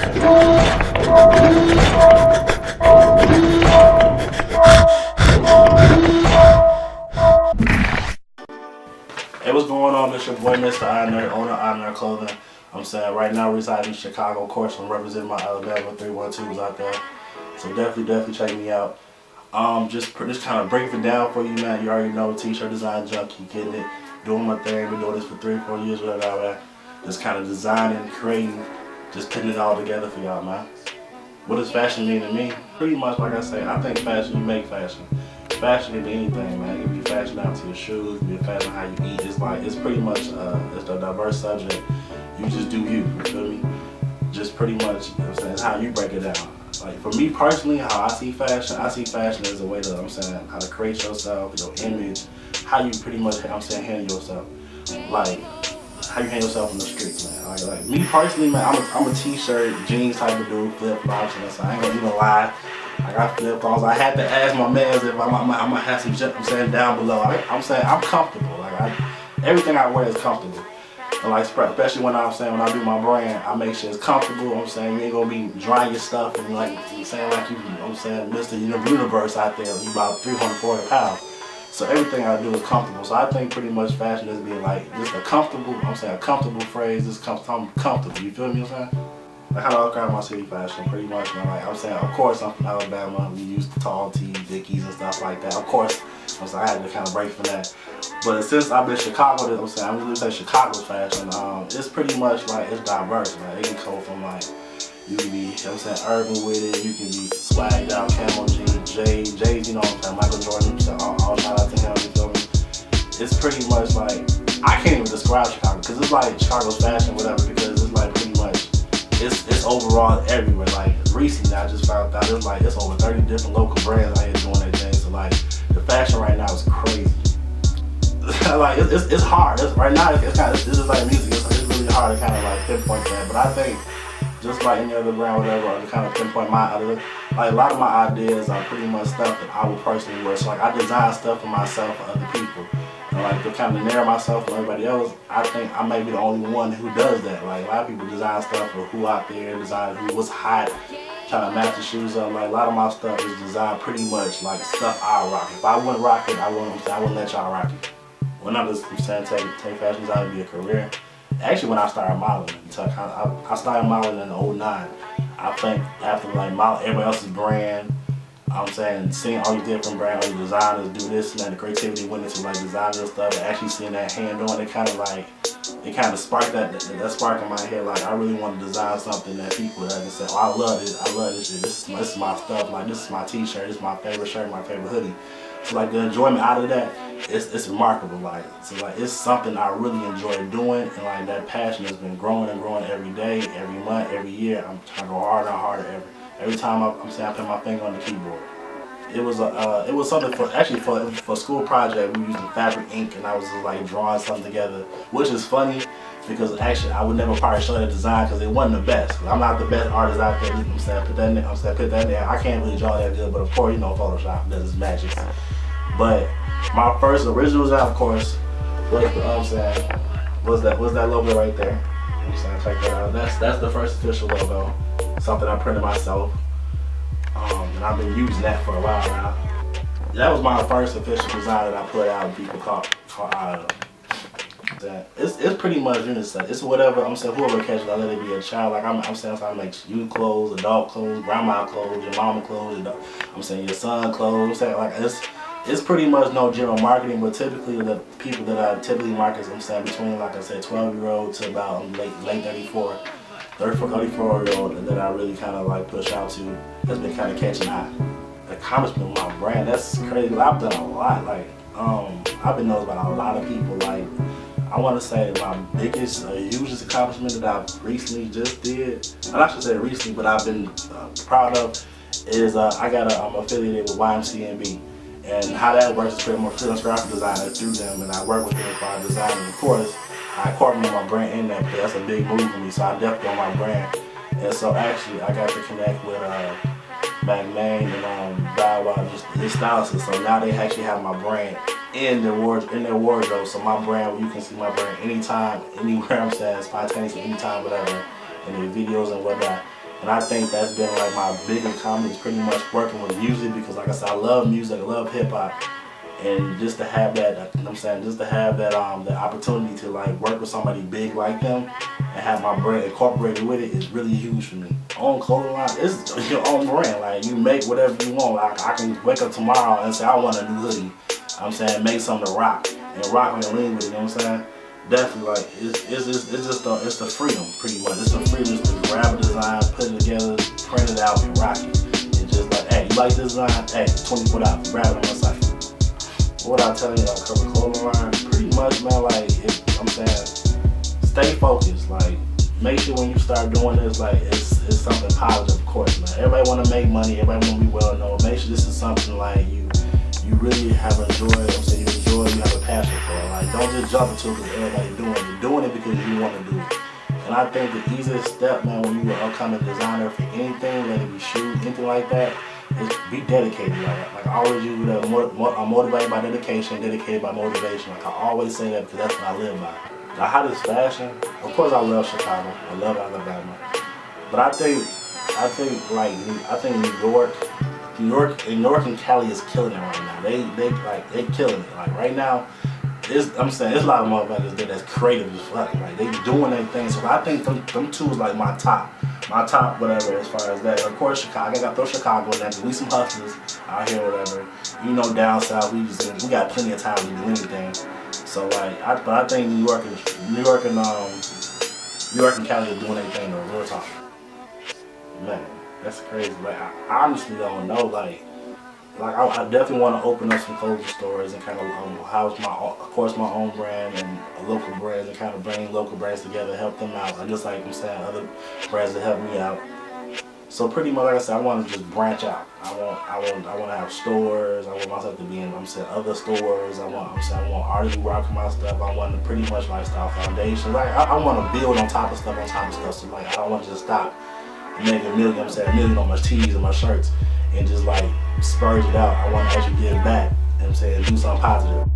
Hey, what's going on? It's your boy, Mr. INERD, owner of INERD Clothing. I'm saying right now residing in Chicago. Of course, I'm representing my Alabama 312s out there. So definitely check me out. Just kind of break it down for you, man. You already know, t-shirt design junkie, getting it, doing my thing. Been doing this for 3-4 years, whatever. Just kind of designing, creating, just putting it all together for y'all, man. What does fashion mean to me? Pretty much, like I say, I think fashion, you make fashion. Fashion can be anything, man. It can be fashion down to your shoes, it can be fashion how you eat. It's pretty much, it's a diverse subject. You just do you feel me? Just pretty much, you know what I'm saying, it's how you break it down. Like for me personally, how I see fashion as a way to, I'm saying, how to create yourself, your image, how you pretty much, I'm saying, handle yourself. Like, how you handle yourself in the streets, man. Like me personally, man, I'm a t-shirt, jeans type of dude, flip-flops, and so I ain't gonna even lie. I got flip-flops. I had to ask my mans if I'm gonna have some shit, I'm saying, down below. I'm saying I'm comfortable. Like everything I wear is comfortable. And like especially when I'm saying when I do my brand, I make sure it's comfortable. I'm saying you ain't gonna be drying your stuff and like you saying like you, I'm saying Mr. Universe out there, you about 340 pounds. So everything I do is comfortable. So I think pretty much fashion is being like just a comfortable, I'm saying a comfortable phrase, just I'm comfortable, you feel me what I'm saying? Like how do I describe my city fashion? Pretty much, man. Like I'm saying, of course I'm from Alabama, we used to tall tees, Dickies and stuff like that. Of course, I'm saying I had to kind of break from that. But since I've been in Chicago, I'm saying I'm gonna say Chicago's fashion, it's pretty much like it's diverse, man. It can go from like you can be, you know what I'm saying, urban with it, you can be swagged out, camo jeans, J's, you know what I'm saying, Michael Jordan, so all shout out to him, you feel me? It's pretty much like, I can't even describe Chicago, because it's like Chicago's fashion, whatever, because it's like pretty much, it's overall everywhere. Like recently I just found out it's over 30 different local brands out here doing their thing, so like, the fashion right now is crazy. Like, it's hard, right now it's just like music, it's really hard to kind of like pinpoint that, but I think, just like any other brand, whatever, I kind of pinpoint my ideas. Like a lot of my ideas are pretty much stuff that I would personally wear. So like I design stuff for myself for other people. And like to kind of narrow myself from everybody else, I think I may be the only one who does that. Like a lot of people design stuff for who out there, design what's hot, trying to match the shoes up. Like a lot of my stuff is designed pretty much like stuff I rock. If I wouldn't rock it, I wouldn't let y'all rock it. When I'm just saying take fashion design to be a career. Actually, when I started modeling, I started modeling in 09. I think after like everybody else's brand, I'm saying seeing all these different brands, all these designers do this and that, the creativity went into like designing stuff, and actually seeing that hand on it kind of sparked that spark in my head. Like I really want to design something that people that can say, oh, I love this shit. This is my stuff. Like this is my t-shirt. This is my favorite shirt, my favorite hoodie. So like the enjoyment out of that, it's remarkable. Like so like it's something I really enjoy doing, and like that passion has been growing and growing every day, every month, every year. I'm trying to go harder and harder every time I'm saying I put my finger on the keyboard. It was something for a school project. We were using fabric ink, and I was just like drawing something together, which is funny because actually I would never probably show that design because it wasn't the best. I'm not the best artist out there. I'm saying put that in there. I can't really draw that good, but of course you know Photoshop does its magic. But my first original design, of course, was that logo right there. I'm saying check that out. That's the first official logo. Something I printed myself. And I've been using that for a while now. That was my first official design that I put out, and people caught it's pretty much unisex. It's whatever, I'm saying, whoever catches it, I let it be a child. Like I'm saying, so I make you clothes, adult clothes, grandma clothes, your mama clothes, I'm saying your son clothes. I'm saying like it's pretty much no general marketing, but typically the people that I typically market, I'm saying between like I said 12-year-old to about late 34-year-old that I really kind of like push out to, has been kind of catching on. The accomplishment with my brand, that's crazy. I've done a lot. Like I've been noticed by a lot of people. Like I want to say my biggest, hugest accomplishment that I've recently just did, and I should say recently, but I've been proud of, is I'm affiliated with YMCMB. And how that works is pretty much freelance graphic designer through them, and I work with them for our design. And of course, I incorporate my brand in that, but that's a big move for me, so I definitely on my brand. And so actually, I got to connect with McMain and Bow Wow, just his stylists. So now they actually have my brand in their wardrobe. So my brand, you can see my brand anytime, anywhere. I'm saying spontaneously, anytime, whatever, in the videos and whatnot. And I think that's been like my biggest accomplishment, is pretty much working with music, because like I said, I love music, I love hip hop. And just to have that, you know what I'm saying, just to have that the opportunity to like work with somebody big like them and have my brand incorporated with it is really huge for me. Own clothing line, it's your own brand. Like, you make whatever you want. Like, I can wake up tomorrow and say I want a new hoodie. I'm saying make something to rock and rock and lean with it. You know what I'm saying? Definitely, like it's the freedom, pretty much. It's the freedom just to grab a design, put it together, print it out, and rock it. And just like, hey, you like this design? Hey, 24 out, grab it on my site. What I tell you, like, cover clothing line, pretty much, man. Like, I'm saying, stay focused. Like, make sure when you start doing this, like, it's something positive, of course, man. Everybody want to make money. Everybody want to be well known. Make sure this is something like you really have enjoyed. I'm saying you enjoy. You have a passion for it. Like, don't just jump into it because everybody's doing it. You're doing it because you want to do it. And I think the easiest step, man, when you're an upcoming designer for anything, whether it be shoes, anything like that, is be dedicated. Like I always use that. I'm motivated by dedication, dedicated by motivation. Like, I always say that because that's what I live by. The hottest fashion, of course, I love Chicago. I love Alabama. But I think New York and Cali is killing it right now. They killing it. Like, right now, I'm saying there's a lot of motherfuckers there that's creative as fuck. Like, they doing their thing. So I think them two is like my top whatever as far as that. Of course, Chicago. I got to throw Chicago in there. We some hustlers out here, whatever. You know, down south, we got plenty of time to do anything. So like, but I think New York and Cali are doing their thing though. Real talk. Man, that's crazy. Like, I honestly don't know. Like I definitely want to open up some clothing stores and kind of house my own brand and local brands, and kind of bring local brands together, help them out. I just, like I'm saying, other brands that help me out. So pretty much, like I said, I want to just branch out. I want to have stores. I want myself to be in, other stores. I want artists who rock my stuff. I want to pretty much lifestyle foundation. Like, I want to build on top of stuff. So like, I don't want to just stop making a million on my tees and my shirts and just like spurge it out. I want to actually give back, you know what I'm saying, do something positive.